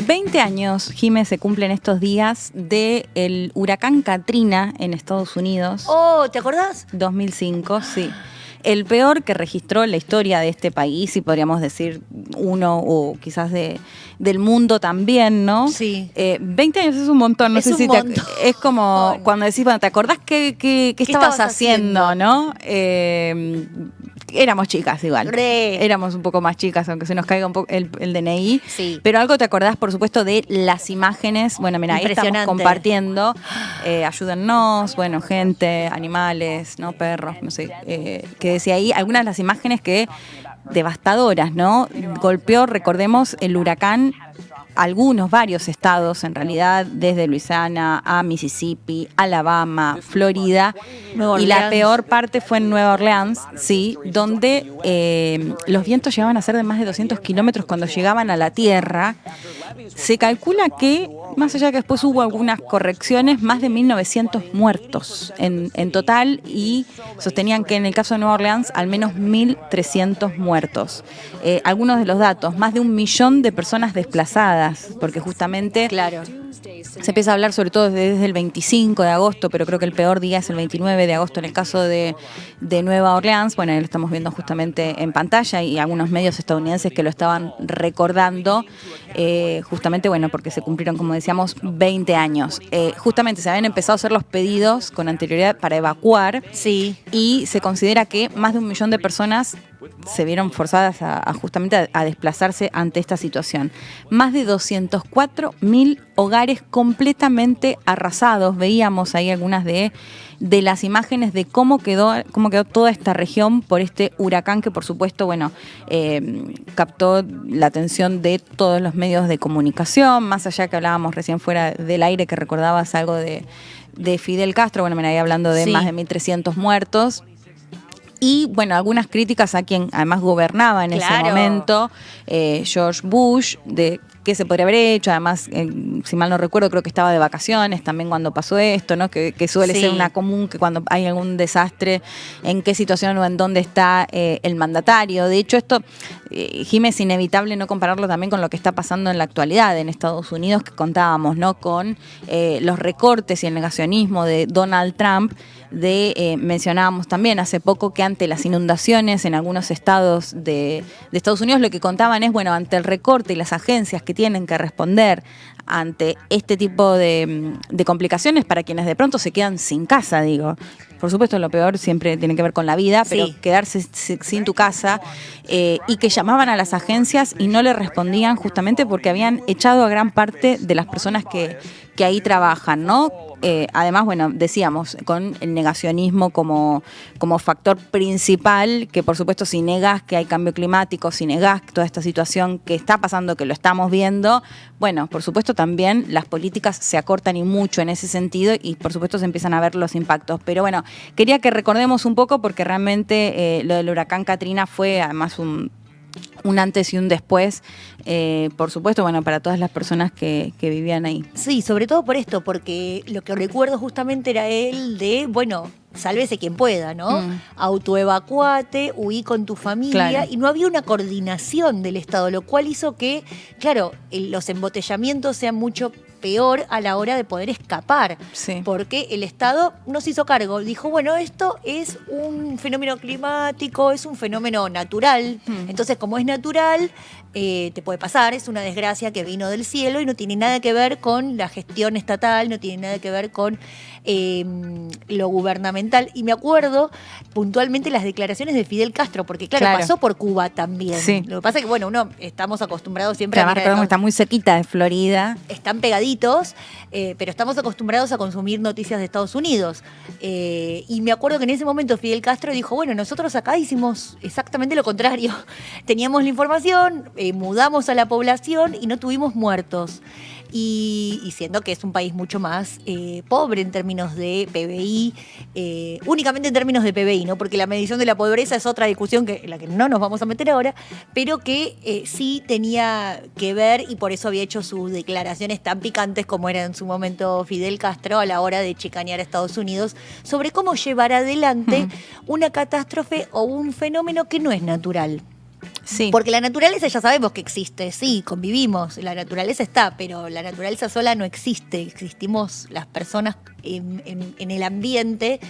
20 años, Jimé, se cumplen estos días del huracán Katrina en Estados Unidos. Oh, ¿te acordás? 2005, sí. El peor que registró la historia de este país, y podríamos decir uno o quizás del mundo también, ¿no? Sí. 20 años es un montón, no Es sé un si montón. es como cuando decís, bueno, ¿te acordás qué estabas haciendo, no? Éramos chicas igual. Éramos un poco más chicas, aunque se nos caiga un poco el DNI. Sí. Pero algo te acordás, por supuesto, de las imágenes. Bueno, mira, ahí estamos compartiendo. Ayúdennos, bueno, gente, animales, ¿no? Perros, no sé. Que decía ahí algunas de las imágenes que devastadoras, ¿no? Golpeó, recordemos, el huracán varios estados, en realidad, desde Luisiana a Mississippi, Alabama, Florida, y la peor parte fue en Nueva Orleans, sí, donde los vientos llegaban a ser de más de 200 kilómetros cuando llegaban a la tierra. Se calcula que, más allá de que después hubo algunas correcciones, más de 1.900 muertos en total, y sostenían que en el caso de Nueva Orleans al menos 1.300 muertos. Algunos de los datos, más de 1 millón de personas desplazadas, porque justamente se empieza a hablar sobre todo desde el 25 de agosto, pero creo que el peor día es el 29 de agosto en el caso de Nueva Orleans. Bueno, ahí lo estamos viendo justamente en pantalla, y algunos medios estadounidenses que lo estaban recordando, justamente, bueno, porque se cumplieron, como decíamos, 20 años. Justamente se habían empezado a hacer los pedidos con anterioridad para evacuar, sí, y se considera que más de 1 millón de personas se vieron forzadas justamente a desplazarse ante esta situación. Más de 204.000 hogares completamente arrasados. Veíamos ahí algunas de las imágenes de cómo quedó toda esta región por este huracán que, por supuesto, bueno, captó la atención de todos los medios de comunicación, más allá que hablábamos recién fuera del aire, que recordabas algo de Fidel Castro. Bueno, me ahí hablando de más de 1.300 muertos. Y, bueno, algunas críticas a quien además gobernaba en ese momento, George Bush, de qué se podría haber hecho. Además, si mal no recuerdo, creo que estaba de vacaciones también cuando pasó esto, ¿no? Que suele ser una común que cuando hay algún desastre, en qué situación o en dónde está el mandatario. De hecho, esto, Jiménez, es inevitable no compararlo también con lo que está pasando en la actualidad en Estados Unidos, que contábamos, ¿no? Con los recortes y el negacionismo de Donald Trump. Mencionábamos también hace poco que ante las inundaciones en algunos estados de Estados Unidos, lo que contaban es, bueno, ante el recorte y las agencias que tienen que responder ante este tipo de complicaciones para quienes de pronto se quedan sin casa, digo. Por supuesto, lo peor siempre tiene que ver con la vida, pero quedarse sin tu casa, y que llamaban a las agencias y no le respondían justamente porque habían echado a gran parte de las personas que ahí trabajan, ¿no? Además, bueno, decíamos, con el negacionismo como factor principal, que por supuesto si negás que hay cambio climático, si negás toda esta situación que está pasando, que lo estamos viendo, bueno, por supuesto también las políticas se acortan y mucho en ese sentido, y por supuesto se empiezan a ver los impactos. Pero bueno, quería que recordemos un poco, porque realmente lo del huracán Katrina fue además un antes y un después, por supuesto, bueno, para todas las personas que vivían ahí. Sí, sobre todo por esto, porque lo que recuerdo justamente era el de, bueno, sálvese quien pueda, ¿no? Autoevacuate, huí con tu familia, y no había una coordinación del Estado, lo cual hizo que, claro, los embotellamientos sean mucho peor a la hora de poder escapar, porque el Estado no se hizo cargo, dijo, bueno, esto es un fenómeno climático, es un fenómeno natural, entonces como es natural, te puede pasar, es una desgracia que vino del cielo y no tiene nada que ver con la gestión estatal, no tiene nada que ver con lo gubernamental. Y me acuerdo puntualmente las declaraciones de Fidel Castro, porque claro, pasó por Cuba también. Lo que pasa es que, bueno, estamos acostumbrados siempre a mirar, está muy cerquita de Florida. Están pegaditos, pero estamos acostumbrados a consumir noticias de Estados Unidos. Y me acuerdo que en ese momento Fidel Castro dijo, bueno, nosotros acá hicimos exactamente lo contrario. Teníamos la información, mudamos a la población y no tuvimos muertos. Y siendo que es un país mucho más pobre en términos de PBI, únicamente en términos de PBI, ¿no? Porque la medición de la pobreza es otra discusión en la que no nos vamos a meter ahora, pero que sí tenía que ver, y por eso había hecho sus declaraciones tan picantes como era en su momento Fidel Castro a la hora de chicanear a Estados Unidos sobre cómo llevar adelante una catástrofe o un fenómeno que no es natural. Sí. Porque la naturaleza ya sabemos que existe, sí, convivimos, la naturaleza está, pero la naturaleza sola no existe, existimos las personas en el ambiente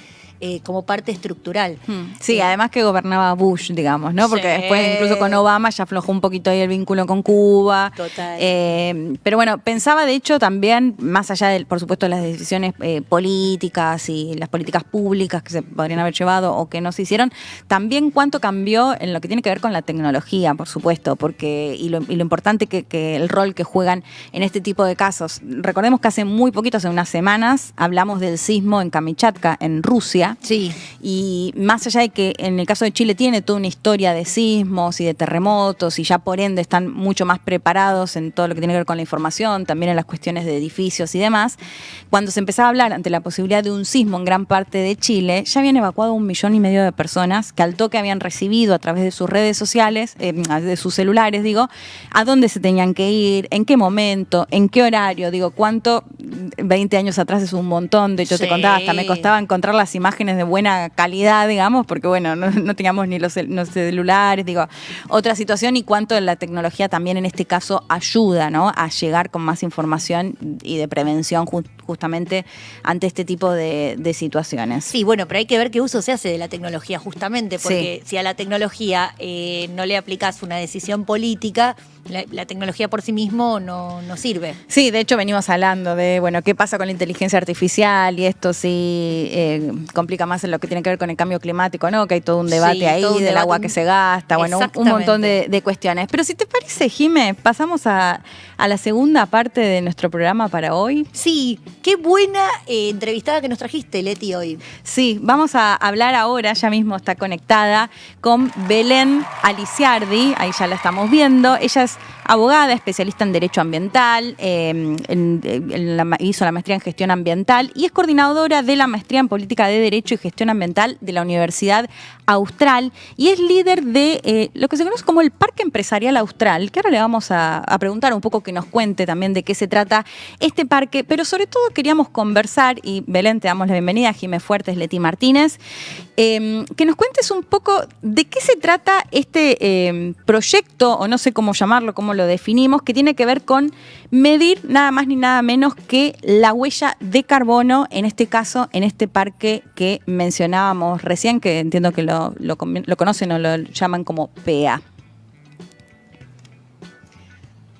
como parte estructural. Sí, además que gobernaba Bush, digamos, ¿no? Porque sí. Después incluso con Obama ya aflojó un poquito ahí el vínculo con Cuba. Total. Pero bueno, pensaba de hecho también, más allá de, por supuesto, las decisiones políticas y las políticas públicas que se podrían haber llevado o que no se hicieron, también cuánto cambió en lo que tiene que ver con la tecnología, por supuesto, porque y lo importante que el rol que juegan en este tipo de casos. Recordemos que hace muy poquito, hace unas semanas, hablamos del sismo en Kamchatka, en Rusia. Sí. Y más allá de que en el caso de Chile tiene toda una historia de sismos y de terremotos y ya por ende están mucho más preparados en todo lo que tiene que ver con la información, también en las cuestiones de edificios y demás, cuando se empezaba a hablar ante la posibilidad de un sismo en gran parte de Chile, ya habían evacuado 1,5 millones de personas que al toque habían recibido a través de sus redes sociales, de sus celulares, digo, a dónde se tenían que ir, en qué momento, en qué horario, digo, cuánto, 20 años atrás es un montón, de hecho te contaba, hasta me costaba encontrar las imágenes de buena calidad, digamos, porque bueno, no teníamos ni los celulares, digo, otra situación y cuánto la tecnología también en este caso ayuda, ¿no? A llegar con más información y de prevención justamente ante este tipo de situaciones. Sí, bueno, pero hay que ver qué uso se hace de la tecnología justamente, porque Sí. si a la tecnología no le aplicas una decisión política, la tecnología por sí mismo no sirve. Sí, de hecho venimos hablando de, bueno, qué pasa con la inteligencia artificial y esto sí complica más en lo que tiene que ver con el cambio climático, ¿no? Que hay todo un debate Sí, ahí todo un del debate. agua que se gasta, bueno, un montón de cuestiones. Pero si te parece, Jime, pasamos a la segunda parte de nuestro programa para hoy. Sí, qué buena entrevistada que nos trajiste, Leti, hoy. Sí, vamos a hablar ahora, ya mismo está conectada, con Belén Aliciardi, ahí ya la estamos viendo. Ella es abogada, especialista en Derecho Ambiental, hizo la maestría en Gestión Ambiental y es coordinadora de la maestría en Política de Derecho y Gestión Ambiental de la Universidad Austral y es líder de lo que se conoce como el Parque Empresarial Austral, que ahora le vamos a preguntar un poco que nos cuente también de qué se trata este parque, pero sobre todo queríamos conversar, y Belén, te damos la bienvenida, Jimé Fuertes, Leti Martínez, que nos cuentes un poco de qué se trata este proyecto, o no sé cómo llamarlo, cómo lo definimos, que tiene que ver con medir nada más ni nada menos que la huella de carbono, en este caso, en este parque que mencionábamos recién, que entiendo que lo conocen o lo llaman como PEA.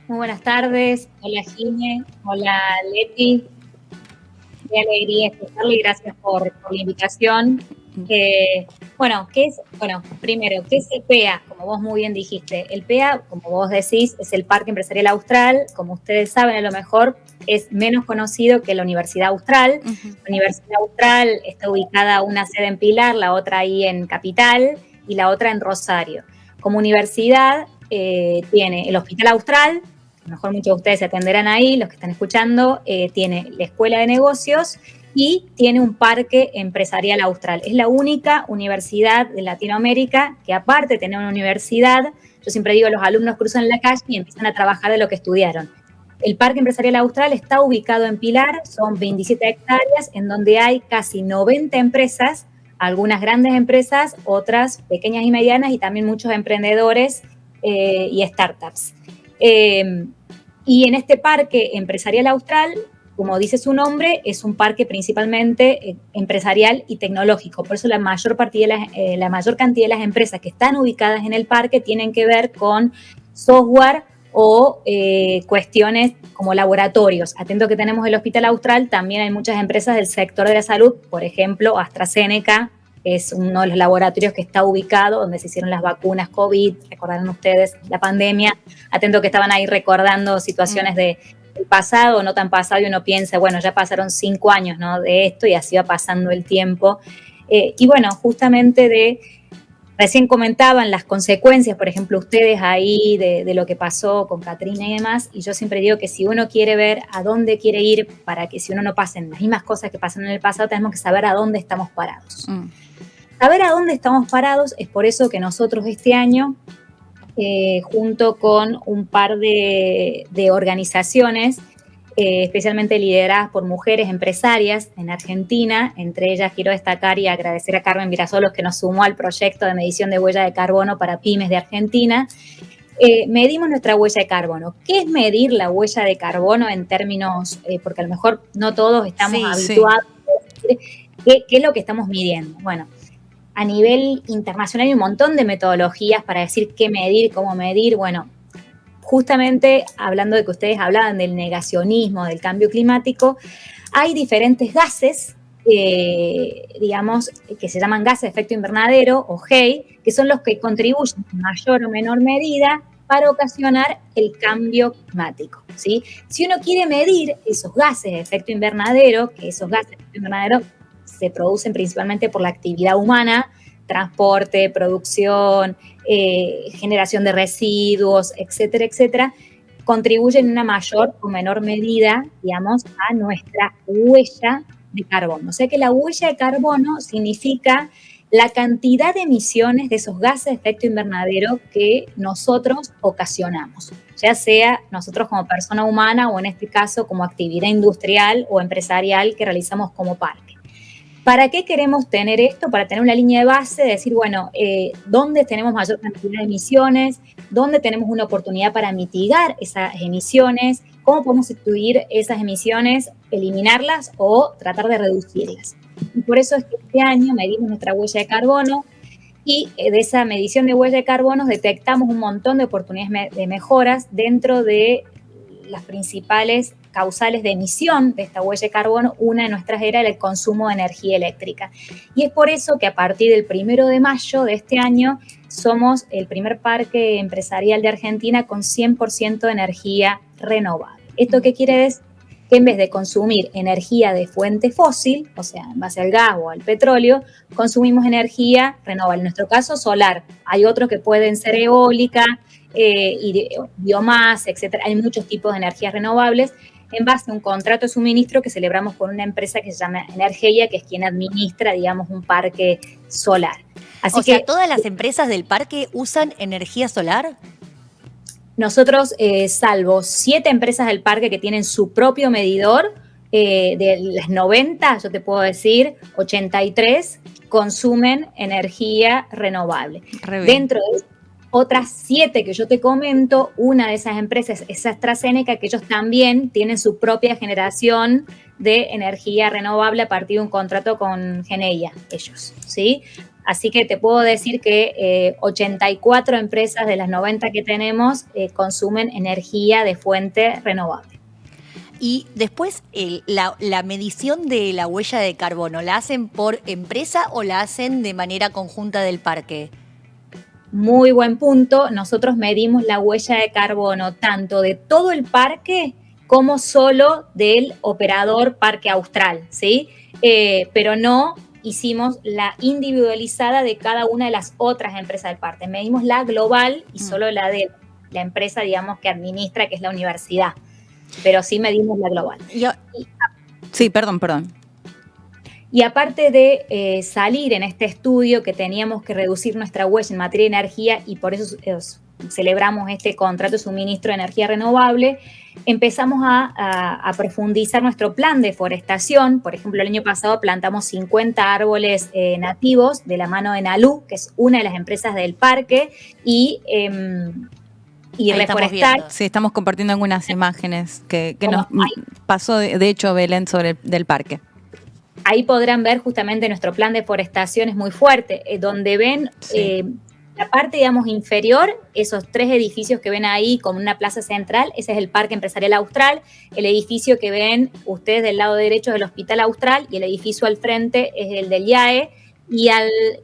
Muy buenas tardes, hola Jimé, hola Leti, qué alegría escucharle y gracias por la invitación. Primero, ¿qué es el PEA? Como vos muy bien dijiste, el PEA, como vos decís, es el Parque Empresarial Austral. Como ustedes saben, a lo mejor es menos conocido que la Universidad Austral. La Universidad Austral está ubicada una sede en Pilar, la otra ahí en Capital y la otra en Rosario. Como universidad tiene el Hospital Austral, a lo mejor muchos de ustedes se atenderán ahí, los que están escuchando, tiene la Escuela de Negocios y tiene un parque empresarial austral. Es la única universidad de Latinoamérica que, aparte de tener una universidad, yo siempre digo, los alumnos cruzan la calle y empiezan a trabajar de lo que estudiaron. El Parque Empresarial Austral está ubicado en Pilar, son 27 hectáreas, en donde hay casi 90 empresas, algunas grandes empresas, otras pequeñas y medianas, y también muchos emprendedores y startups. Y en este Parque Empresarial Austral, como dice su nombre, es un parque principalmente empresarial y tecnológico. Por eso la mayor cantidad de las empresas que están ubicadas en el parque tienen que ver con software o cuestiones como laboratorios. Atento que tenemos el Hospital Austral, también hay muchas empresas del sector de la salud, por ejemplo, AstraZeneca, es uno de los laboratorios que está ubicado donde se hicieron las vacunas COVID, recordarán ustedes la pandemia. Atento que estaban ahí recordando situaciones del pasado, no tan pasado, y uno piensa, bueno, ya pasaron 5 años, ¿no?, de esto, y así va pasando el tiempo. Y bueno, justamente recién comentaban las consecuencias, por ejemplo, ustedes ahí de lo que pasó con Katrina y demás, y yo siempre digo que si uno quiere ver a dónde quiere ir para que si uno no pasen las mismas cosas que pasaron en el pasado, tenemos que saber a dónde estamos parados. Saber a dónde estamos parados es por eso que nosotros este año, junto con un par de organizaciones, especialmente lideradas por mujeres empresarias en Argentina. Entre ellas quiero destacar y agradecer a Carmen Virasolos, que nos sumó al proyecto de medición de huella de carbono para pymes de Argentina. Medimos nuestra huella de carbono. ¿Qué es medir la huella de carbono en términos, porque a lo mejor no todos estamos habituados a decir qué es lo que estamos midiendo? Bueno, a nivel internacional hay un montón de metodologías para decir qué medir, cómo medir. Bueno, justamente hablando de que ustedes hablaban del negacionismo, del cambio climático, hay diferentes gases, digamos, que se llaman gases de efecto invernadero o GEI, que son los que contribuyen en mayor o menor medida para ocasionar el cambio climático, ¿sí? Si uno quiere medir esos gases de efecto invernadero, que esos gases de efecto invernadero se producen principalmente por la actividad humana, transporte, producción, generación de residuos, etcétera, etcétera, contribuyen en una mayor o menor medida, digamos, a nuestra huella de carbono. O sea que la huella de carbono significa la cantidad de emisiones de esos gases de efecto invernadero que nosotros ocasionamos, ya sea nosotros como persona humana o en este caso como actividad industrial o empresarial que realizamos como parque. ¿Para qué queremos tener esto? Para tener una línea de base, de decir, bueno, ¿dónde tenemos mayor cantidad de emisiones? ¿Dónde tenemos una oportunidad para mitigar esas emisiones? ¿Cómo podemos sustituir esas emisiones, eliminarlas o tratar de reducirlas? Y por eso es que este año medimos nuestra huella de carbono y de esa medición de huella de carbono detectamos un montón de oportunidades de mejoras dentro de las principales causales de emisión de esta huella de carbono. Una de nuestras era el consumo de energía eléctrica. Y es por eso que a partir del 1 de mayo de este año somos el primer parque empresarial de Argentina con 100% de energía renovable. ¿Esto qué quiere decir? Que en vez de consumir energía de fuente fósil, o sea, en base al gas o al petróleo, consumimos energía renovable. En nuestro caso, solar. Hay otros que pueden ser eólica, y biomasa, etcétera. Hay muchos tipos de energías renovables en base a un contrato de suministro que celebramos con una empresa que se llama Energía, que es quien administra, digamos, un parque solar. Así o sea, ¿todas las empresas del parque usan energía solar? Nosotros, salvo 7 empresas del parque que tienen su propio medidor, de las 90, yo te puedo decir, 83 consumen energía renovable. Dentro de otras 7 que yo te comento, una de esas empresas es AstraZeneca, que ellos también tienen su propia generación de energía renovable a partir de un contrato con Geneia, ellos, ¿sí? Así que te puedo decir que 84 empresas de las 90 que tenemos consumen energía de fuente renovable. Y después, la medición de la huella de carbono, ¿la hacen por empresa o la hacen de manera conjunta del parque? Muy buen punto. Nosotros medimos la huella de carbono tanto de todo el parque como solo del operador Parque Austral, ¿sí? Pero no hicimos la individualizada de cada una de las otras empresas del parque. Medimos la global y solo la de la empresa, digamos, que administra, que es la universidad. Pero sí medimos la global. Sí, perdón. Y aparte de salir en este estudio que teníamos que reducir nuestra huella en materia de energía y por eso celebramos este contrato de suministro de energía renovable, empezamos a profundizar nuestro plan de forestación. Por ejemplo, el año pasado plantamos 50 árboles nativos de la mano de Nalú, que es una de las empresas del parque, y reforestar. Sí, estamos compartiendo algunas imágenes que nos pasó, de hecho, Belén, del parque. Ahí podrán ver justamente nuestro plan de forestación es muy fuerte, donde ven la parte, digamos, inferior, esos 3 edificios que ven ahí como una plaza central, ese es el Parque Empresarial Austral. El edificio que ven ustedes del lado derecho es el Hospital Austral y el edificio al frente es el del IAE. Y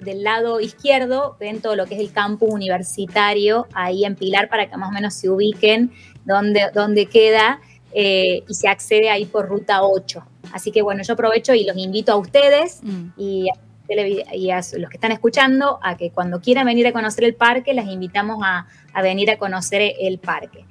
del lado izquierdo ven todo lo que es el campus universitario ahí en Pilar, para que más o menos se ubiquen dónde queda, y se accede ahí por ruta 8. Así que bueno, yo aprovecho y los invito a ustedes y a los que están escuchando a que cuando quieran venir a conocer el parque, las invitamos a venir a conocer el parque.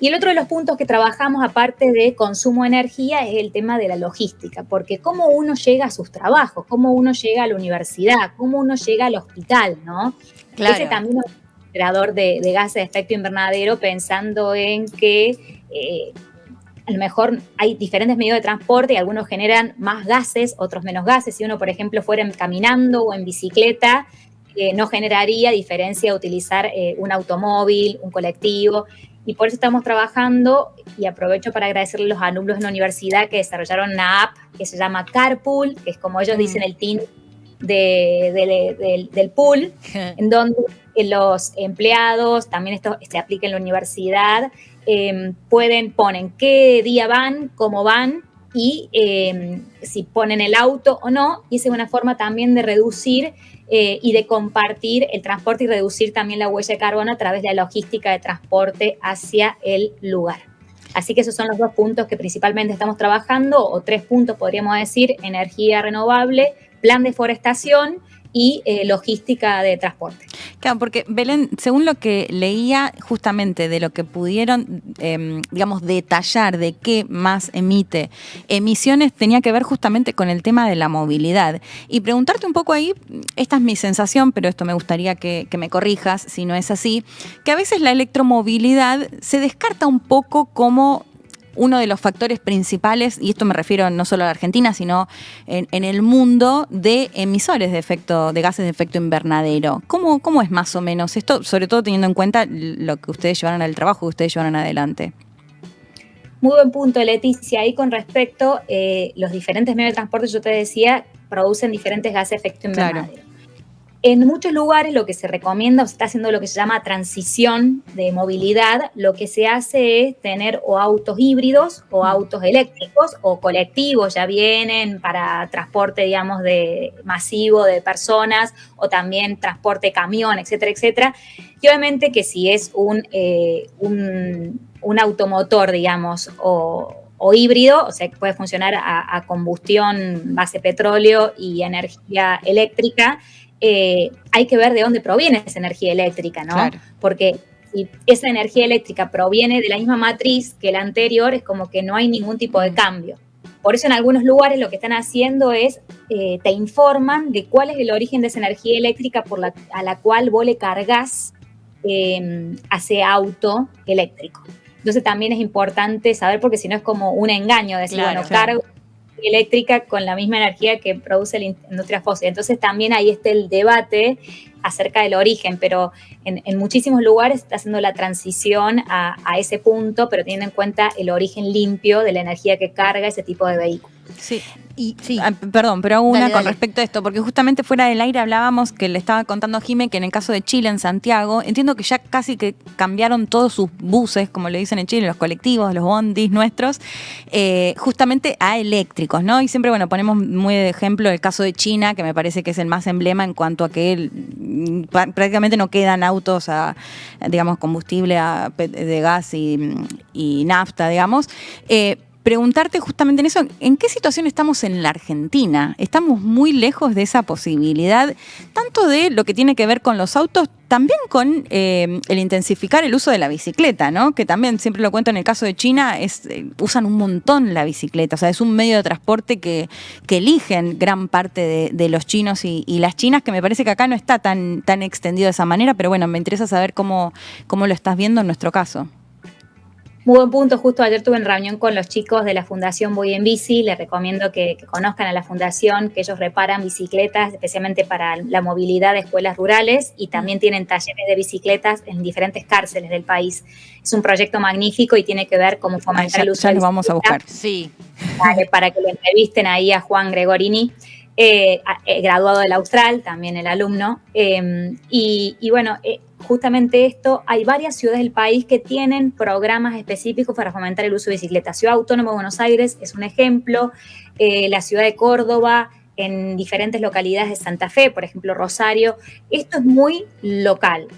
Y el otro de los puntos que trabajamos, aparte de consumo de energía, es el tema de la logística, porque cómo uno llega a sus trabajos, cómo uno llega a la universidad, cómo uno llega al hospital, ¿no? Claro. Ese también es un generador de gases de efecto invernadero, pensando en que a lo mejor hay diferentes medios de transporte y algunos generan más gases, otros menos gases. Si uno, por ejemplo, fuera caminando o en bicicleta, no generaría diferencia de utilizar un automóvil, un colectivo. Y por eso estamos trabajando, y aprovecho para agradecerle a los alumnos de la universidad que desarrollaron una app que se llama Carpool, que es como ellos dicen el team del pool, en donde los empleados, también esto se aplica en la universidad, ponen qué día van, cómo van, y si ponen el auto o no, y esa es una forma también de reducir y de compartir el transporte y reducir también la huella de carbono a través de la logística de transporte hacia el lugar. Así que esos son los 2 puntos que principalmente estamos trabajando, o 3 puntos podríamos decir: energía renovable, plan de forestación y logística de transporte. Claro, porque Belén, según lo que leía justamente de lo que pudieron, digamos, detallar de qué más emite emisiones, tenía que ver justamente con el tema de la movilidad. Y preguntarte un poco ahí, esta es mi sensación, pero esto me gustaría que me corrijas si no es así, que a veces la electromovilidad se descarta un poco como uno de los factores principales, y esto me refiero no solo a la Argentina, sino en el mundo, de emisores de gases de efecto invernadero. ¿Cómo es más o menos esto, sobre todo teniendo en cuenta lo que ustedes llevaron al trabajo, que ustedes llevaron adelante? Muy buen punto, Leticia. Y con respecto, los diferentes medios de transporte, yo te decía, producen diferentes gases de efecto invernadero. Claro. En muchos lugares lo que se recomienda, o se está haciendo lo que se llama transición de movilidad, lo que se hace es tener o autos híbridos o autos eléctricos o colectivos, ya vienen para transporte, digamos, masivo de personas, o también transporte camión, etcétera, etcétera. Y obviamente que si es un automotor, digamos, o híbrido, o sea, que puede funcionar a combustión base petróleo y energía eléctrica, hay que ver de dónde proviene esa energía eléctrica, ¿no? Claro. Porque si esa energía eléctrica proviene de la misma matriz que la anterior, es como que no hay ningún tipo de cambio. Por eso en algunos lugares lo que están haciendo es, te informan de cuál es el origen de esa energía eléctrica a la cual vos le cargas a ese auto eléctrico. Entonces también es importante saber, porque si no es como un engaño, decir, claro, bueno, claro, cargo eléctrica con la misma energía que produce la industria fósil. Entonces también ahí está el debate acerca del origen, pero en muchísimos lugares está haciendo la transición a ese punto, pero teniendo en cuenta el origen limpio de la energía que carga ese tipo de vehículo. Sí. Perdón, pero hago una con respecto a esto, porque justamente fuera del aire hablábamos, que le estaba contando a Jime, que en el caso de Chile, en Santiago, entiendo que ya casi que cambiaron todos sus buses, como le dicen en Chile, los colectivos, los bondis nuestros, justamente a eléctricos, ¿no? Y siempre, bueno, ponemos muy de ejemplo el caso de China, que me parece que es el más emblema en cuanto a que prácticamente no quedan autos a, digamos, combustible de gas y nafta, digamos. Preguntarte justamente en eso, ¿en qué situación estamos en la Argentina? ¿Estamos muy lejos de esa posibilidad, tanto de lo que tiene que ver con los autos, también con el intensificar el uso de la bicicleta, ¿no? Que también, siempre lo cuento en el caso de China, usan un montón la bicicleta, o sea, es un medio de transporte que eligen gran parte de los chinos y las chinas, que me parece que acá no está tan extendido de esa manera, pero bueno, me interesa saber cómo lo estás viendo en nuestro caso. Muy buen punto. Justo ayer tuve una reunión con los chicos de la Fundación Voy en Bici. Les recomiendo que conozcan a la fundación, que ellos reparan bicicletas, especialmente para la movilidad de escuelas rurales, y también tienen talleres de bicicletas en diferentes cárceles del país. Es un proyecto magnífico y tiene que ver cómo fomentar el uso de bicicleta. Ya lo vamos a buscar. Sí. Para que lo entrevisten ahí a Juan Gregorini, graduado del Austral, también el alumno. Y bueno, justamente esto, hay varias ciudades del país que tienen programas específicos para fomentar el uso de bicicleta. Ciudad Autónoma de Buenos Aires es un ejemplo, la ciudad de Córdoba, en diferentes localidades de Santa Fe, por ejemplo Rosario. Esto es muy local.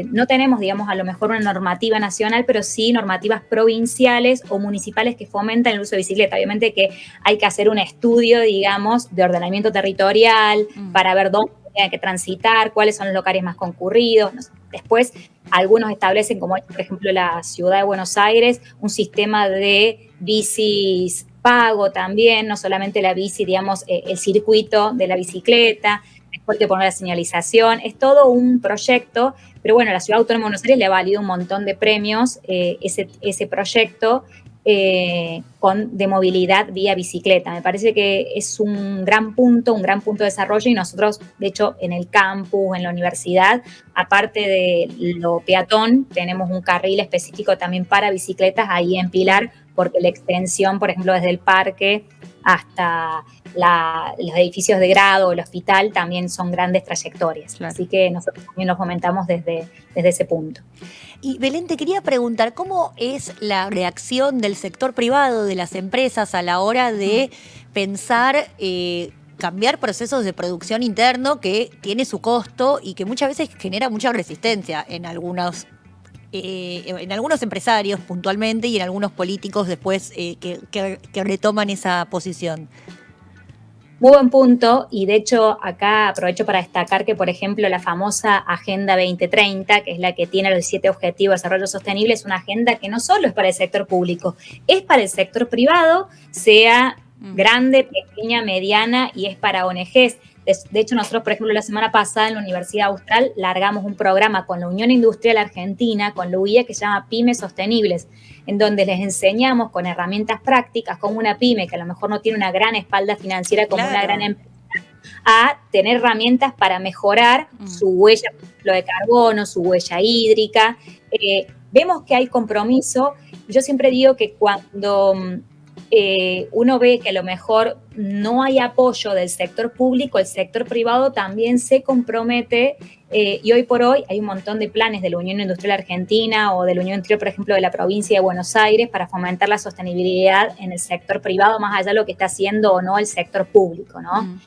No tenemos, digamos, a lo mejor una normativa nacional, pero sí normativas provinciales o municipales que fomentan el uso de bicicleta. Obviamente que hay que hacer un estudio, digamos, de ordenamiento territorial para ver dónde tiene que transitar, cuáles son los locales más concurridos. No sé. Después, algunos establecen, como por ejemplo la ciudad de Buenos Aires, un sistema de bicis pago también, no solamente la bici, digamos, el circuito de la bicicleta, después hay que poner la señalización, es todo un proyecto, pero bueno, la Ciudad Autónoma de Buenos Aires le ha valido un montón de premios ese proyecto, de movilidad vía bicicleta. Me parece que es un gran punto de desarrollo, y nosotros, de hecho, en el campus, en la universidad, aparte de lo peatón, tenemos un carril específico también para bicicletas ahí en Pilar, porque la extensión, por ejemplo, desde el parque hasta los edificios de grado, el hospital, también son grandes trayectorias. Claro. Así que nosotros también lo fomentamos desde ese punto. Y Belén, te quería preguntar, ¿cómo es la reacción del sector privado, de las empresas, a la hora de pensar cambiar procesos de producción interno que tiene su costo y que muchas veces genera mucha resistencia en algunos empresarios puntualmente y en algunos políticos después que retoman esa posición? Muy buen punto, y de hecho acá aprovecho para destacar que, por ejemplo, la famosa Agenda 2030, que es la que tiene los 17 Objetivos de Desarrollo Sostenible, es una agenda que no solo es para el sector público, es para el sector privado, sea grande, pequeña, mediana, y es para ONGs. De hecho, nosotros, por ejemplo, la semana pasada en la Universidad Austral largamos un programa con la Unión Industrial Argentina, con la UIA, que se llama Pymes Sostenibles, en donde les enseñamos con herramientas prácticas como una pyme, que a lo mejor no tiene una gran espalda financiera como una gran empresa, a tener herramientas para mejorar su huella, por ejemplo, de carbono, su huella hídrica. Vemos que hay compromiso. Yo siempre digo que cuando uno ve que a lo mejor no hay apoyo del sector público, el sector privado también se compromete, y hoy por hoy hay un montón de planes de la Unión Industrial Argentina o de la Unión Industrial, por ejemplo, de la provincia de Buenos Aires, para fomentar la sostenibilidad en el sector privado, más allá de lo que está haciendo o no el sector público, ¿no?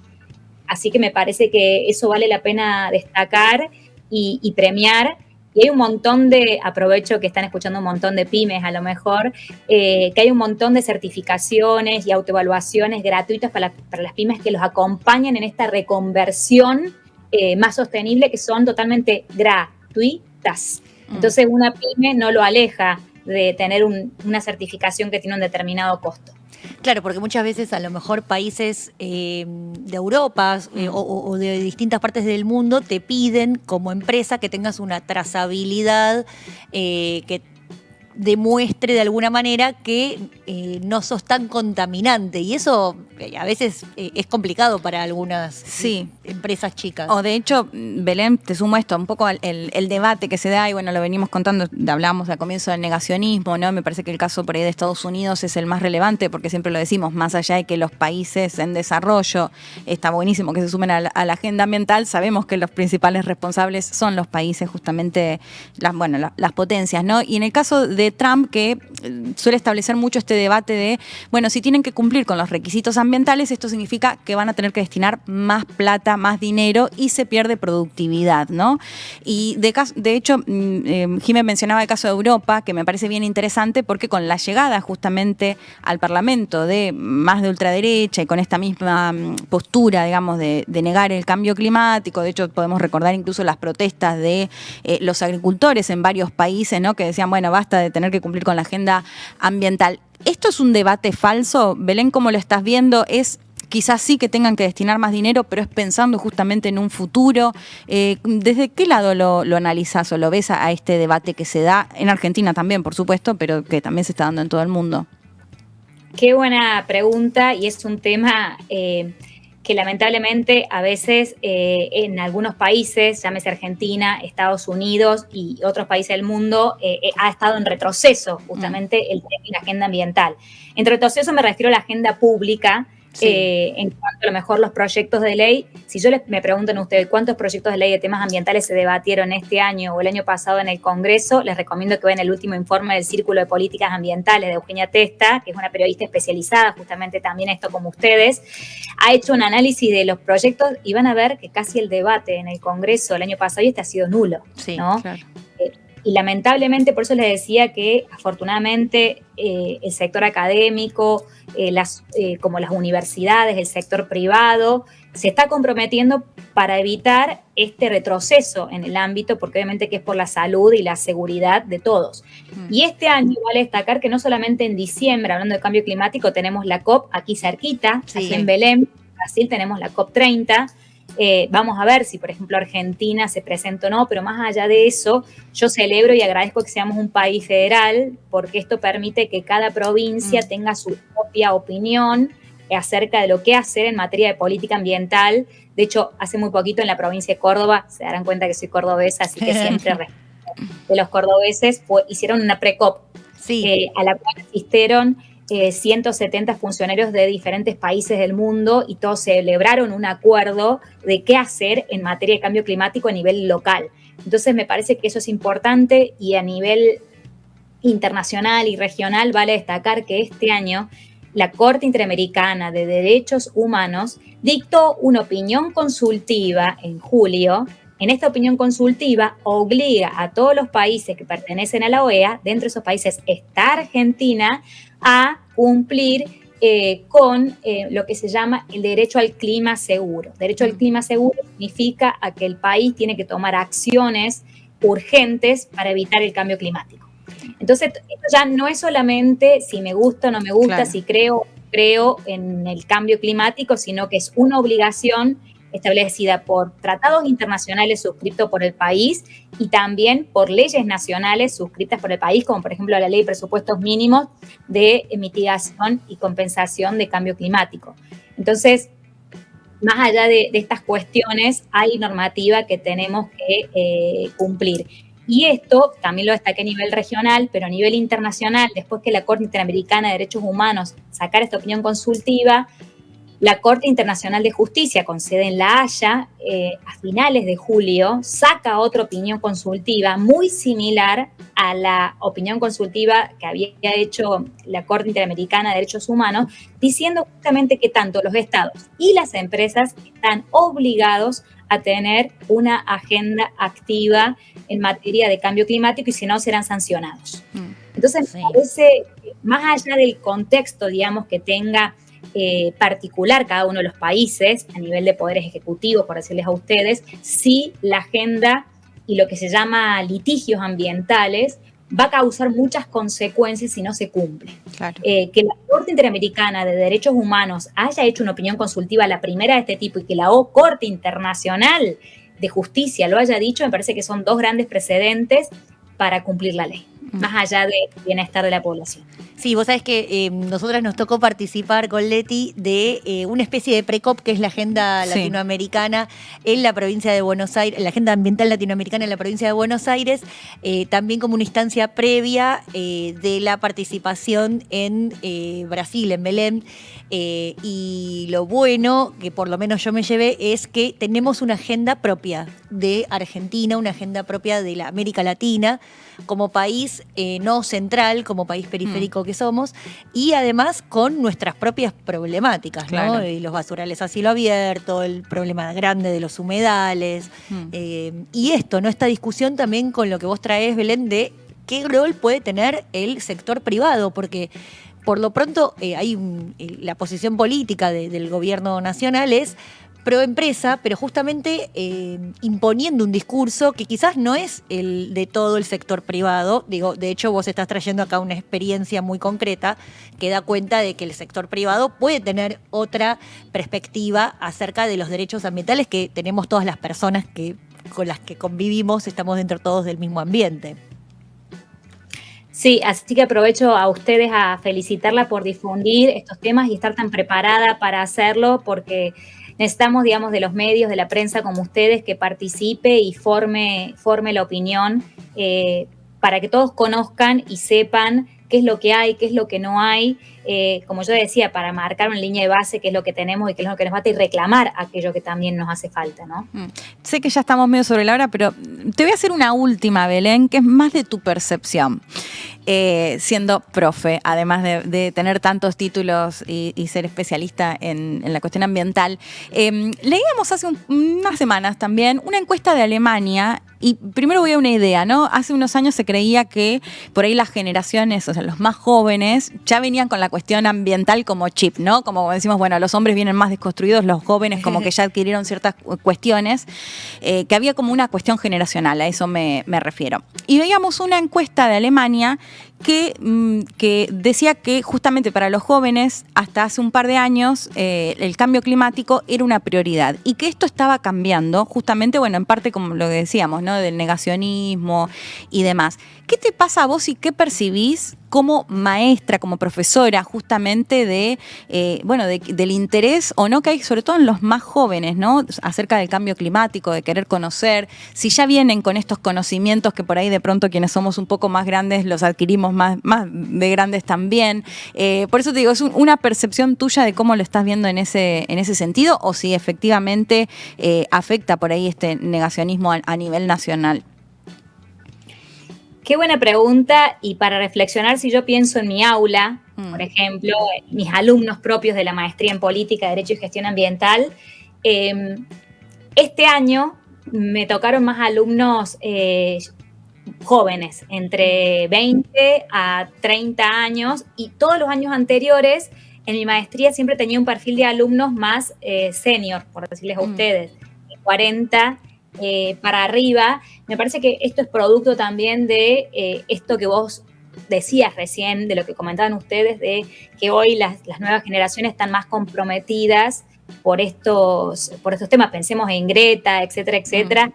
Así que me parece que eso vale la pena destacar y premiar. Y hay un montón aprovecho que están escuchando un montón de pymes a lo mejor, que hay un montón de certificaciones y autoevaluaciones gratuitas para las pymes que los acompañan en esta reconversión más sostenible, que son totalmente gratuitas. Entonces una pyme no lo aleja de tener una certificación que tiene un determinado costo. Claro, porque muchas veces a lo mejor países de Europa o de distintas partes del mundo te piden como empresa que tengas una trazabilidad que demuestre de alguna manera que no sos tan contaminante, y eso a veces es complicado para algunas empresas chicas. O de hecho, Belén, te sumo esto, un poco el debate que se da, y bueno, lo venimos contando, hablábamos al comienzo del negacionismo, ¿no? Me parece que el caso por ahí de Estados Unidos es el más relevante, porque siempre lo decimos, más allá de que los países en desarrollo, está buenísimo que se sumen a la agenda ambiental, sabemos que los principales responsables son los países, justamente las potencias, ¿no? Y en el caso de Trump, que suele establecer mucho este debate de, bueno, si tienen que cumplir con los requisitos ambientales, esto significa que van a tener que destinar más plata, más dinero, y se pierde productividad, ¿no? Y de hecho, Jimé mencionaba el caso de Europa, que me parece bien interesante, porque con la llegada justamente al Parlamento de más de ultraderecha y con esta misma postura, digamos, de negar el cambio climático, de hecho podemos recordar incluso las protestas de los agricultores en varios países, ¿no? Que decían, bueno, basta de tener que cumplir con la agenda ambiental. ¿Esto es un debate falso? Belén, ¿cómo lo estás viendo? ¿Es quizás sí que tengan que destinar más dinero, pero es pensando justamente en un futuro? ¿Desde qué lado lo analizás o lo ves a este debate que se da en Argentina también, por supuesto, pero que también se está dando en todo el mundo? Qué buena pregunta, y es un tema que lamentablemente a veces en algunos países, llámese Argentina, Estados Unidos y otros países del mundo, ha estado en retroceso justamente la agenda ambiental. En retroceso me refiero a la agenda pública. En cuanto a lo mejor los proyectos de ley, si yo me preguntan a ustedes cuántos proyectos de ley de temas ambientales se debatieron este año o el año pasado en el Congreso, les recomiendo que vean el último informe del Círculo de Políticas Ambientales de Eugenia Testa, que es una periodista especializada justamente también en esto como ustedes. Ha hecho un análisis de los proyectos y van a ver que casi el debate en el Congreso el año pasado ha sido nulo, ¿no? Claro. Y lamentablemente, por eso les decía que afortunadamente el sector académico, como las universidades, el sector privado, se está comprometiendo para evitar este retroceso en el ámbito, porque obviamente que es por la salud y la seguridad de todos. Y este año vale destacar que no solamente en diciembre, hablando de cambio climático, tenemos la COP aquí cerquita, aquí en Belém, Brasil, tenemos la COP 30, Vamos a ver si, por ejemplo, Argentina se presenta o no, pero más allá de eso, yo celebro y agradezco que seamos un país federal, porque esto permite que cada provincia tenga su propia opinión acerca de lo que hacer en materia de política ambiental. De hecho, hace muy poquito en la provincia de Córdoba, se darán cuenta que soy cordobesa, así que siempre respeto de los cordobeses, hicieron una pre-COP, a la cual asistieron 170 funcionarios de diferentes países del mundo y todos celebraron un acuerdo de qué hacer en materia de cambio climático a nivel local. Entonces me parece que eso es importante, y a nivel internacional y regional vale destacar que este año la Corte Interamericana de Derechos Humanos dictó una opinión consultiva en julio. En esta opinión consultiva obliga a todos los países que pertenecen a la OEA, dentro de esos países está Argentina, a cumplir con lo que se llama el derecho al clima seguro. Derecho al clima seguro significa a que el país tiene que tomar acciones urgentes para evitar el cambio climático. Entonces, esto ya no es solamente si me gusta o no me gusta, si creo en el cambio climático, sino que es una obligación establecida por tratados internacionales suscritos por el país y también por leyes nacionales suscritas por el país, como por ejemplo la Ley de Presupuestos Mínimos de Mitigación y Compensación de Cambio Climático. Entonces, más allá de estas cuestiones, hay normativa que tenemos que cumplir. Y esto también lo destaqué a nivel regional, pero a nivel internacional, después que la Corte Interamericana de Derechos Humanos sacara esta opinión consultiva, la Corte Internacional de Justicia, con sede en La Haya, a finales de julio, saca otra opinión consultiva muy similar a la opinión consultiva que había hecho la Corte Interamericana de Derechos Humanos, diciendo justamente que tanto los estados y las empresas están obligados a tener una agenda activa en materia de cambio climático, y si no serán sancionados. Entonces, me parece, más allá del contexto, digamos, que tenga particular cada uno de los países a nivel de poderes ejecutivos, por decirles a ustedes, sí la agenda y lo que se llama litigios ambientales va a causar muchas consecuencias si no se cumple. Claro. Que la Corte Interamericana de Derechos Humanos haya hecho una opinión consultiva, la primera de este tipo, y que la Corte Internacional de Justicia lo haya dicho, me parece que son dos grandes precedentes para cumplir la ley, más allá del bienestar de la población. Sí, vos sabés que nosotras nos tocó participar con Leti de una especie de pre-COP, que es la agenda latinoamericana en la provincia de Buenos Aires, la agenda ambiental latinoamericana en la provincia de Buenos Aires, también como una instancia previa de la participación en Brasil, en Belén. Y lo bueno, que por lo menos yo me llevé, es que tenemos una agenda propia de Argentina, una agenda propia de la América Latina, como país no central, como país periférico que somos, y además con nuestras propias problemáticas, claro, ¿no? Los basurales a cielo abierto, el problema grande de los humedales, y esto, ¿no? Esta discusión también con lo que vos traés, Belén, de qué rol puede tener el sector privado, porque por lo pronto la posición política del gobierno nacional es pro empresa, pero justamente imponiendo un discurso que quizás no es el de todo el sector privado. Digo, de hecho, vos estás trayendo acá una experiencia muy concreta que da cuenta de que el sector privado puede tener otra perspectiva acerca de los derechos ambientales que tenemos todas las personas con las que convivimos, estamos dentro todos del mismo ambiente. Sí, así que aprovecho a ustedes a felicitarla por difundir estos temas y estar tan preparada para hacerlo, porque necesitamos, digamos, de los medios, de la prensa como ustedes, que participe y forme la opinión para que todos conozcan y sepan qué es lo que hay, qué es lo que no hay, como yo decía, para marcar una línea de base, qué es lo que tenemos y qué es lo que nos falta, y reclamar aquello que también nos hace falta, ¿no? Sé que ya estamos medio sobre la hora, pero te voy a hacer una última, Belén, que es más de tu percepción. Siendo profe, además de tener tantos títulos y ser especialista en la cuestión ambiental, leíamos hace unas semanas también una encuesta de Alemania. Y primero voy a una idea, ¿no? Hace unos años se creía que por ahí las generaciones, o sea, los más jóvenes, ya venían con la cuestión ambiental como chip, ¿no? Como decimos, bueno, los hombres vienen más desconstruidos, los jóvenes como que ya adquirieron ciertas cuestiones, que había como una cuestión generacional, a eso me refiero. Y veíamos una encuesta de Alemania que decía que justamente para los jóvenes, hasta hace un par de años, el cambio climático era una prioridad y que esto estaba cambiando, justamente, bueno, en parte como lo que decíamos, ¿no? Del negacionismo y demás. ¿Qué te pasa a vos y qué percibís como maestra, como profesora, justamente del interés o no que hay, sobre todo en los más jóvenes, ¿no? Acerca del cambio climático, de querer conocer, si ya vienen con estos conocimientos que por ahí de pronto quienes somos un poco más grandes los adquirimos más de grandes también. Por eso te digo, es una percepción tuya de cómo lo estás viendo en ese sentido o si efectivamente afecta por ahí este negacionismo a nivel nacional. Qué buena pregunta, y para reflexionar, si yo pienso en mi aula, por ejemplo, mis alumnos propios de la maestría en Política, Derecho y Gestión Ambiental, este año me tocaron más alumnos jóvenes, entre 20 a 30 años, y todos los años anteriores en mi maestría siempre tenía un perfil de alumnos más senior, por decirles a ustedes, de 40 para arriba. Me parece que esto es producto también de esto que vos decías recién, de lo que comentaban ustedes, de que hoy las nuevas generaciones están más comprometidas por estos temas. Pensemos en Greta, etcétera, etcétera.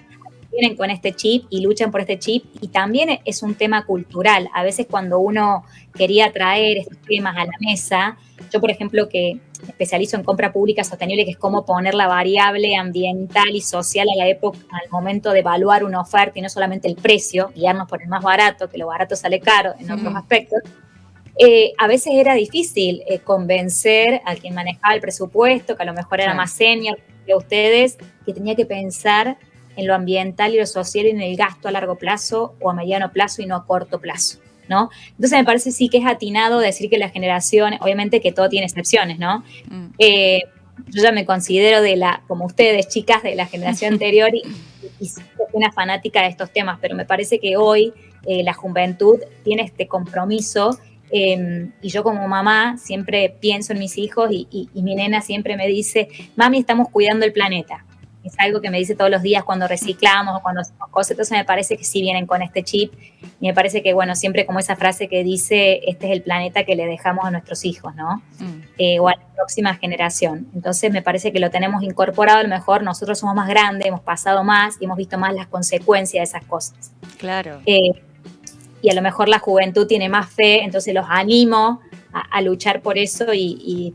Vienen con este chip y luchan por este chip, y también es un tema cultural. A veces cuando uno quería traer estos temas a la mesa, yo por ejemplo que me especializo en compra pública sostenible, que es cómo poner la variable ambiental y social a la época, al momento de evaluar una oferta y no solamente el precio, guiarnos por el más barato, que lo barato sale caro en otros aspectos. A veces era difícil convencer a quien manejaba el presupuesto, que a lo mejor era más senior que ustedes, que tenía que pensar en lo ambiental y lo social y en el gasto a largo plazo o a mediano plazo y no a corto plazo, ¿no? Entonces me parece sí que es atinado decir que la generación, obviamente que todo tiene excepciones, ¿no? Yo ya me considero como ustedes, chicas de la generación anterior y soy una fanática de estos temas, pero me parece que hoy la juventud tiene este compromiso, y yo como mamá siempre pienso en mis hijos y mi nena siempre me dice, mami, estamos cuidando el planeta. Es algo que me dice todos los días cuando reciclamos o cuando hacemos cosas. Entonces me parece que sí vienen con este chip, y me parece que, bueno, siempre como esa frase que dice, este es el planeta que le dejamos a nuestros hijos, ¿no? O a la próxima generación. Entonces me parece que lo tenemos incorporado. A lo mejor nosotros somos más grandes, hemos pasado más y hemos visto más las consecuencias de esas cosas. Claro. Y a lo mejor la juventud tiene más fe, entonces los animo a luchar por eso,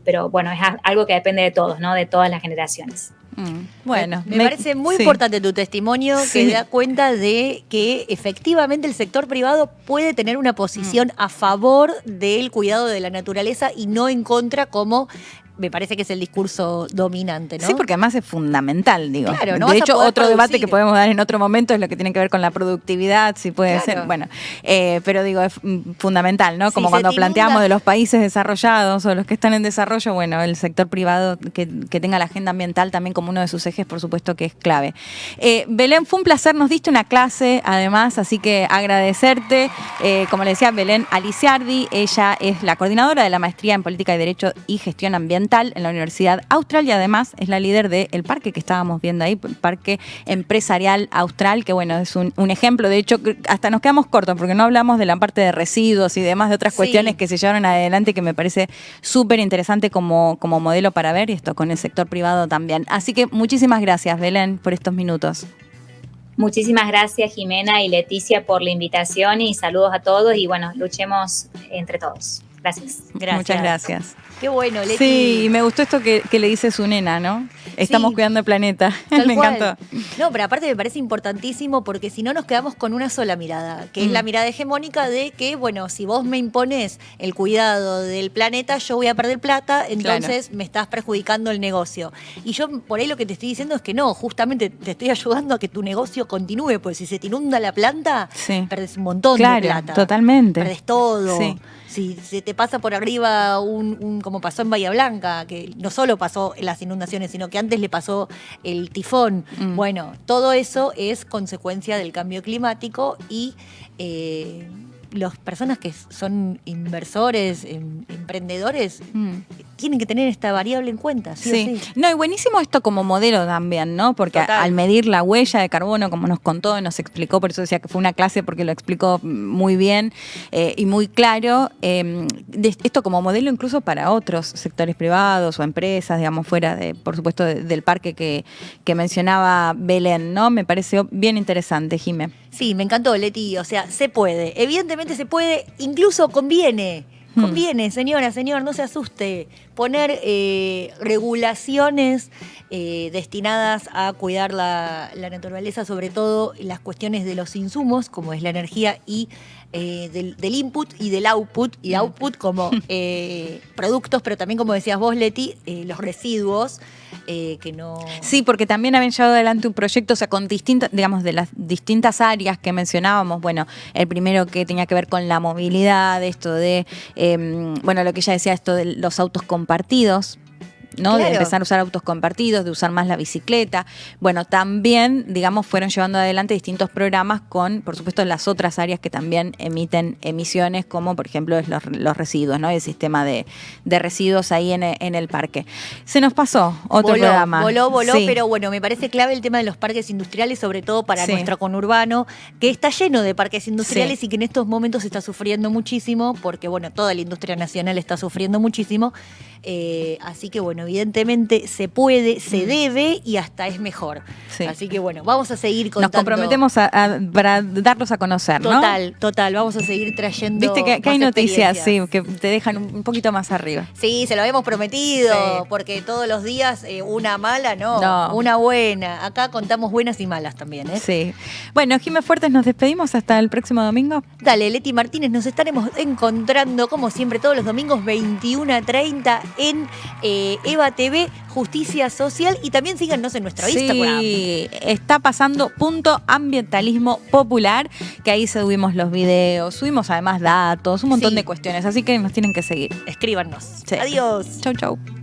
pero bueno, es algo que depende de todos, ¿no? De todas las generaciones. Bueno, me parece muy importante tu testimonio, que da cuenta de que efectivamente el sector privado puede tener una posición a favor del cuidado de la naturaleza y no en contra, como me parece que es el discurso dominante, ¿no? Sí, porque además es fundamental, digo. Claro, no de hecho, otro producir. Debate que podemos dar en otro momento es lo que tiene que ver con la productividad, si puede ser, bueno, pero digo, es fundamental, ¿no? Como cuando planteamos de los países desarrollados o los que están en desarrollo, bueno, el sector privado que tenga la agenda ambiental también como uno de sus ejes, por supuesto que es clave. Belén, fue un placer, nos diste una clase, además, así que agradecerte. Como le decía, Belén Aliciardi, ella es la coordinadora de la Maestría en Política y Derecho y Gestión Ambiental en la Universidad Austral, y además es la líder del parque que estábamos viendo ahí, el Parque Empresarial Austral, que bueno, es un ejemplo. De hecho, hasta nos quedamos cortos porque no hablamos de la parte de residuos y demás, de otras cuestiones que se llevaron adelante, que me parece súper interesante como modelo para ver, y esto con el sector privado también. Así que muchísimas gracias, Belén, por estos minutos. Muchísimas gracias, Jimena y Leticia, por la invitación, y saludos a todos, y bueno, luchemos entre todos. Gracias. Muchas gracias. Qué bueno, Leti. Sí, me gustó esto que le dice su nena, ¿no? Estamos cuidando el planeta. Me encantó. No, pero aparte me parece importantísimo, porque si no nos quedamos con una sola mirada, que es la mirada hegemónica de que, bueno, si vos me impones el cuidado del planeta, yo voy a perder plata, entonces me estás perjudicando el negocio. Y yo por ahí lo que te estoy diciendo es que no, justamente te estoy ayudando a que tu negocio continúe, porque si se te inunda la planta, perdés un montón de plata. Totalmente. Perdés todo. Sí. Si se te pasa por arriba como pasó en Bahía Blanca, que no solo pasó las inundaciones, sino que antes le pasó el tifón. Bueno, todo eso es consecuencia del cambio climático, y las personas que son inversores, emprendedores tienen que tener esta variable en cuenta, sí o sí. No, y buenísimo esto como modelo también, ¿no? Porque al medir la huella de carbono, como nos contó y nos explicó, por eso decía que fue una clase porque lo explicó muy bien y muy claro, esto como modelo incluso para otros sectores privados o empresas, digamos, fuera de, por supuesto, del parque que mencionaba Belén, ¿no? Me pareció bien interesante, Jimé. Sí, me encantó, Leti. O sea, se puede. Evidentemente se puede, incluso conviene. Conviene, señora, señor, no se asuste. Poner regulaciones destinadas a cuidar la naturaleza, sobre todo las cuestiones de los insumos, como es la energía y del input y del output, y output como productos, pero también, como decías vos, Leti, los residuos que no... Sí, porque también habían llevado adelante un proyecto, o sea, con distintas, digamos, de las distintas áreas que mencionábamos. Bueno, el primero que tenía que ver con la movilidad, esto de, bueno, lo que ella decía, esto de los autos compartidos, ¿no? Claro. De empezar a usar autos compartidos, de usar más la bicicleta. Bueno, también, digamos, fueron llevando adelante distintos programas con, por supuesto, las otras áreas que también emiten emisiones, como por ejemplo los residuos, ¿no? El sistema de residuos ahí en el parque. Se nos pasó otro programa. Voló, sí. Pero bueno, me parece clave el tema de los parques industriales, sobre todo para nuestro conurbano, que está lleno de parques industriales y que en estos momentos está sufriendo muchísimo, porque bueno, toda la industria nacional está sufriendo muchísimo. Así que bueno, evidentemente se puede, se debe y hasta es mejor. Sí. Así que bueno, vamos a seguir contando. Nos comprometemos para darlos a conocer, ¿no? Total, vamos a seguir trayendo. Viste que hay noticias, sí, que te dejan un poquito más arriba. Sí, se lo habíamos prometido, porque todos los días una mala, no, una buena. Acá contamos buenas y malas también, ¿eh? Sí. Bueno, Jimé Fuertes, nos despedimos hasta el próximo domingo. Dale, Leti Martínez, nos estaremos encontrando como siempre todos los domingos 21:30 en Eva TV, Justicia Social, y también síganos en nuestro Instagram. Sí, está pasando Ambientalismo Popular, que ahí subimos los videos, subimos además datos, un montón de cuestiones, así que nos tienen que seguir. Escríbanos. Sí. Adiós. Chau, chau.